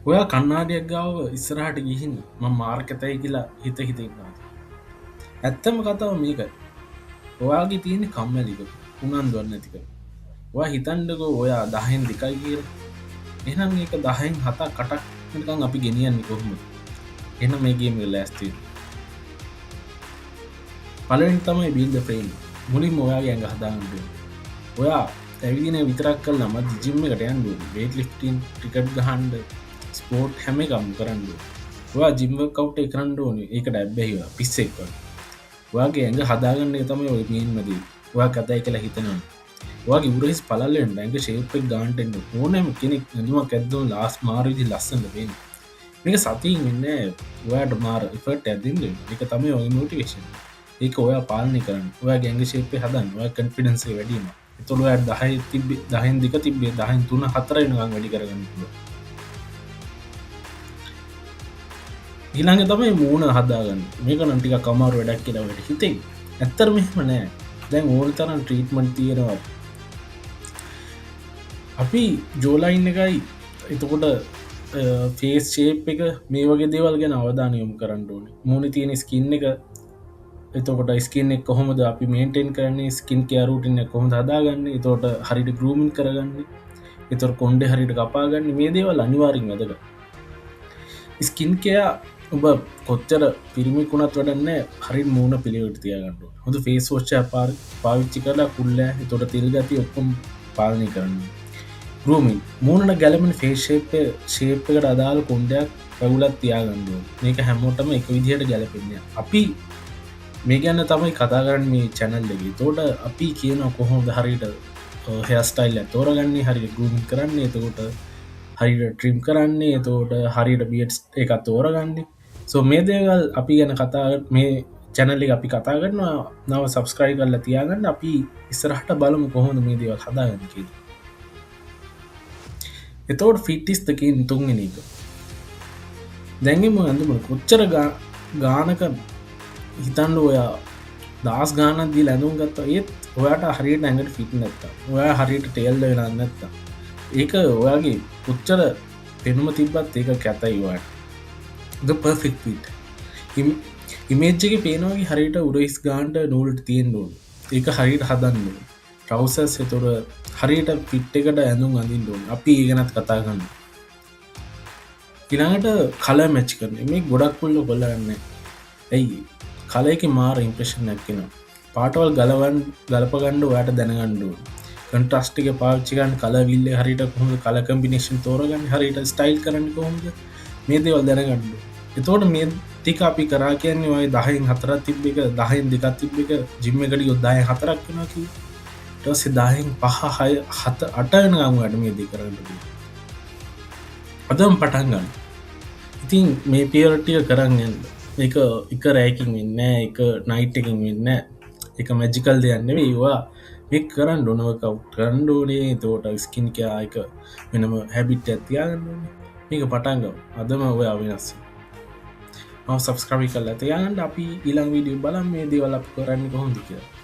ඔයා කන්නාඩියක් ගාව ඉස්සරහට ගිහින් ම මාර්කතයි කියලා හිතන්නවා. ඇත්තම කතාව මේක ඔයාගේ තියෙන කම්මැලික උනන් දොන්න ඇතික ඔයා හිතන්ඩකෝ ඔයා දහෙන් දෙකයි කියල එහනම් ඒක දහෙන් හතා කටක් නිකන් අපි ගෙනියන්නේ කොහොම එන මේගේම ලෑස්තිී පලෙන් තමයි බිල්ද ෆ්‍රේම් මුලින් ඔයාගේ ඇඟ හදාගන්නඩ ඔයා ඇවිදින විතරක් කල් නම ජිම්ම කටයන්ඩ වේට ලිෆ්ටන් ටිකට් ගහන්ඩ ස්පෝට් හැම එකම් කරන්න ඔයා ජිම්ව කවට් කරන්න ඕන ඒකට ඇබ්බැහිව පිස්සෙක්ව ඔයාගේ ඇඟ හදාගන්න තමයි ඔය මීන්මදී ඔයා කතයි කියලා හිතනවා වගේ උරහිස් පලල්ලෙන් ඇඟ ශේපක් ගාන්ටෙන්න්න ඕනෑම කෙනෙක් ඇඳුමක් ඇද්දෝ ලාස් මාරවිදි ලස්සන්න පේෙන මේක සතින් වෙන්න ඔයාට මාර ඉෆට ඇතින්ද එක තමයි ඔය මෝටිවේශන් ඒක ඔයා පාලනය කරන්න ඔයා ගැංග ශේපය හදන් ඔය කන්ෆිඩන්සේ වැඩීම එතුළ දහය තිබ දහන් දික තිබේ දහන් තුන හතරනගම් වැඩි කරගන්න ඊළඟ තමයි මූුණ හදාගන්න මේක නටික කමාරු වැඩක් කියලාවට හිතෙන් ඇත්තර මෙහම නෑ දැන් ඕල් තරන් ට්‍රීටමන්් තියෙනවා අපි ජෝලයින් එකයි එතකොට ෆේස් ශේප් එක මේ වගේ දේවල් ගැන අවධානයොම් කරන්න ඕන මුණ තියෙන ස්කින්න එක එතකොට ස්කින් එක් කොහොමද අපි මේන්ටෙන් කරන්නේ ස්කින් කෑරුටන්න කොහොම හදාගන්න එතෝට හරිට ගරුමින් කරගන්න එතොර කොන්ඩ හරිට කපාගන්න මේ දේවල් අනිවාරින් වැදක ස්කින්කයා ඔබ කොච්චර පිරිමිකුණත් වඩන්න හරි මූුණ පිළිවට තියගන්නඩ හොඳ ෆේස් ෝච්ච පාවිච්චි කරලා කුල්ල තොට තිල්ගති ඔක්කොම් පාලනය කරන්න ගරුමින් මූුණට ගැලමෙන ෆේශේප ශේප්කට අදාළ කොන්ඩයක් පැවුලත් තියාගන්ඩුව මේක හැමෝටම එක විදිහයට ගැලපෙන්නේ අපි මේ ගැන්න තමයි කතාගරන්න මේ චැනල්ලගේ තෝට අපි කියන කොහොම හරිට හස්ටයිල් තෝරගන්නේ හරි ගුම් කරන්නේ එතකොට හරිට ට්‍රීම් කරන්නේ එතෝට හරිට බියට් එකත් තෝරගන්නේ සෝ මේ දේවල් අපි ගැන කතා මේ චැනල්ලි අපි කතා කරන්නවා නව සබස්ක්‍රයි කරලා තියාගන්න අපි ඉස්සරහට බලමු කොහොඳ මේ දේවල් හදාගන්න කිය එතෝට ෆිටිස්තකින් තුන්ගෙන එක දැඟම ඇඳුම කොච්චර ගානක හිතන්ඩ ඔයා දස් ගානදී ලැඳුම් ගත්ත ඒත් ඔයාට හරියට ඇඟට ෆිට නැත්ත ඔයා හරියට ටෙල්ල වෙලා නැත්ත ඒක ඔයාගේ පුච්චර පෙනුම තිබ්බත් ඒක කැතයිවාට ද පර්ෆෙක් පිට් ඉමේජ්ජක පේනවාගේ හරිට උරයිස් ගාන්ට නූල්ට තියෙන් ඩෝන් ඒක හරිට හදන්න ටවසස් එතුර හරිට පිට් එකට ඇඳුම් අඳින් ඩෝන් අපි ඒගනත් කතා ගන්න ඉළඟට කල මැච් කරන මේ ගොඩක් පුල්ල කොල්ලගන්න ඇයි කලයක මාර ඉම්ප්‍රේෂන් නැක්කෙන පාටවල් ගලපගණ්ඩ ඔයාට දැනගණ්ඩුව කන්ට්‍රස්ටික පාච්චිකන් කලවිල්ල හරිට කොහොම කල කම්බිනේෂන් තෝරගන්න හරිට ස්ටයිල් කරන්න කොහොමද මේ දේවල් දැනගණ්ඩු එතෝට මේ තික අපි කරා කියන්නේ ඔය දහයින් හතරත් තිබ්බ එක දහයින් දෙකත් තිබ්බ එක ජිම්ම එකට යොද්දාය හතරක් වෙනකි ටසේ දාහින් පහ හය හත අටයන ගම වැඩ මේ දී කරන්න අදම් පටන්ගන්න ඉතින් මේ පියරටිය කරන්න එක එක රෑකින් වෙන්න එක නයිට් එකින් වෙන්න එක මැජිකල් දෙයන්න ඒවා එක් කරන්න ඩොනව කව් කරන්ඩෝනේ තෝට ස්කින්කයා එක වෙනම හැබිට් ඇතියාගන්න මේක පටන්ගව අදම ඔය අවිනස්ස සබස්ක්‍රවි කල් ඇතයාගන්න අපි ඉළං විඩිය බලම් මේ දේවල් අප කරන්න කොහොඳ කියලා